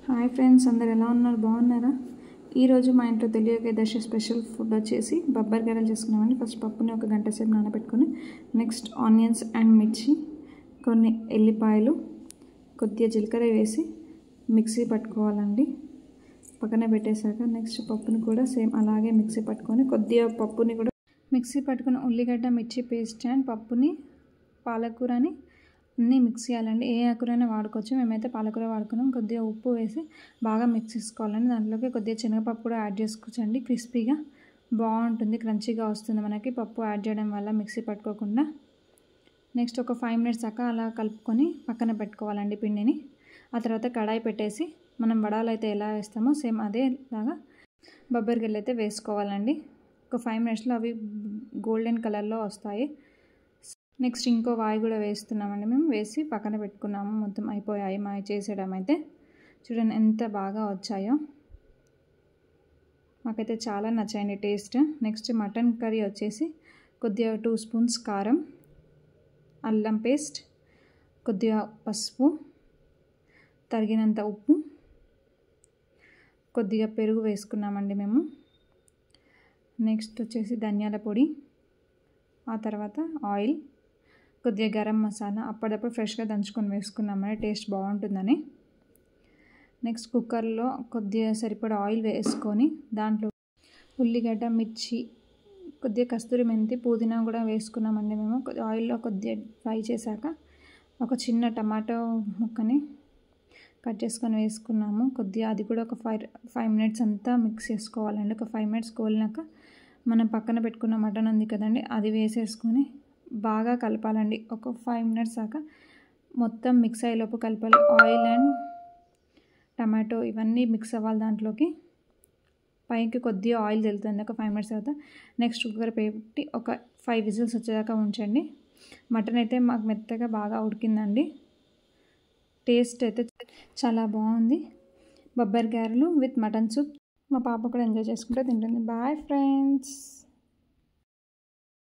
Hi friends, అందరు ఎలా ఉన్నారు? బాగున్నారా? ఈరోజు మా ఇంట్లో తెలియక దర్శ స్పెషల్ ఫుడ్ వచ్చేసి బొబ్బర్ గారెలు చేసుకున్నామండి. ఫస్ట్ పప్పుని ఒక గంట సేపు నానబెట్టుకొని, నెక్స్ట్ ఆనియన్స్ అండ్ మిర్చి, కొన్ని ఎల్లిపాయలు, కొద్దిగా జీలకర్ర వేసి మిక్సీ పట్టుకోవాలండి. పక్కన పెట్టేశాక నెక్స్ట్ పప్పుని కూడా సేమ్ అలాగే మిక్సీ పట్టుకొని, కొద్దిగా పప్పుని కూడా మిక్సీ పట్టుకుని ఉల్లిగడ్డ మిర్చి పేస్ట్ అండ్ పప్పుని, పాలకూరని అన్నీ మిక్స్ చేయాలండి. ఏ ఆకురైనా వాడుకోవచ్చు, మేమైతే పాలకూర వాడుకున్నాం. కొద్దిగా ఉప్పు వేసి బాగా మిక్స్ చేసుకోవాలండి. దాంట్లోకి కొద్దిగా శనగపప్పు కూడా యాడ్ చేసుకోవచ్చండి. క్రిస్పీగా బాగుంటుంది, క్రంచీగా వస్తుంది మనకి పప్పు యాడ్ చేయడం వల్ల మిక్సీ పట్టుకోకుండా. నెక్స్ట్ ఒక 5 minutes దాకా అలా కలుపుకొని పక్కన పెట్టుకోవాలండి పిండిని. ఆ తర్వాత కడాయి పెట్టేసి మనం వడాలు అయితే ఎలా వేస్తామో సేమ్ అదేలాగా బొబ్బరిగెలు అయితే వేసుకోవాలండి. ఒక 5 minutesలో అవి గోల్డెన్ కలర్లో వస్తాయి. నెక్స్ట్ ఇంకో వాయి కూడా వేస్తున్నామండి. మేము వేసి పక్కన పెట్టుకున్నాము. మొత్తం అయిపోయాయి మావి చేసేయడం అయితే. చూడండి ఎంత బాగా వచ్చాయో, మాకైతే చాలా నచ్చాయండి టేస్ట్. నెక్స్ట్ మటన్ కర్రీ వచ్చేసి కొద్దిగా 2 spoons కారం, అల్లం పేస్ట్, కొద్దిగా పసుపు, తరిగినంత ఉప్పు, కొద్దిగా పెరుగు వేసుకున్నామండి మేము. నెక్స్ట్ వచ్చేసి ధనియాల పొడి, ఆ తర్వాత ఆయిల్, కొద్దిగా గరం మసాలా అప్పటిదప్పుడు ఫ్రెష్గా దంచుకొని వేసుకున్నామని టేస్ట్ బాగుంటుందని. నెక్స్ట్ కుక్కర్లో కొద్దిగా సరిపడా ఆయిల్ వేసుకొని దాంట్లో ఉల్లిగడ్డ మిర్చి, కొద్దిగా కస్తూరి మెంతి, పుదీనా కూడా వేసుకున్నామండి మేము. ఆయిల్లో కొద్దిగా ఫ్రై చేశాక ఒక చిన్న టమాటో ముక్కని కట్ చేసుకొని వేసుకున్నాము. కొద్దిగా అది కూడా ఒక 5 minutes అంతా మిక్స్ చేసుకోవాలండి. ఒక 5 minutes కోలినాక మనం పక్కన పెట్టుకున్న మటన్ ఉంది కదండి, అది వేసేసుకొని బాగా కలపాలండి. ఒక 5 minutes దాకా మొత్తం మిక్స్ అయ్యేలోపు కలపాలి. ఆయిల్ అండ్ టమాటో ఇవన్నీ మిక్స్ అవ్వాలి దాంట్లోకి. పైకి కొద్దిగా ఆయిల్ తెలుతుంది ఒక 5 minutes తర్వాత. నెక్స్ట్ కుక్కర్ పెట్టి ఒక 5 whistles వచ్చేదాకా ఉంచండి. మటన్ అయితే మాకు మెత్తగా బాగా ఉడికిందండి. టేస్ట్ అయితే చాలా బాగుంది. బొబ్బర్ గారెలు విత్ మటన్ సూప్. మా పాప కూడా ఎంజాయ్ చేసుకుంటూ తింటుంది. Bye friends.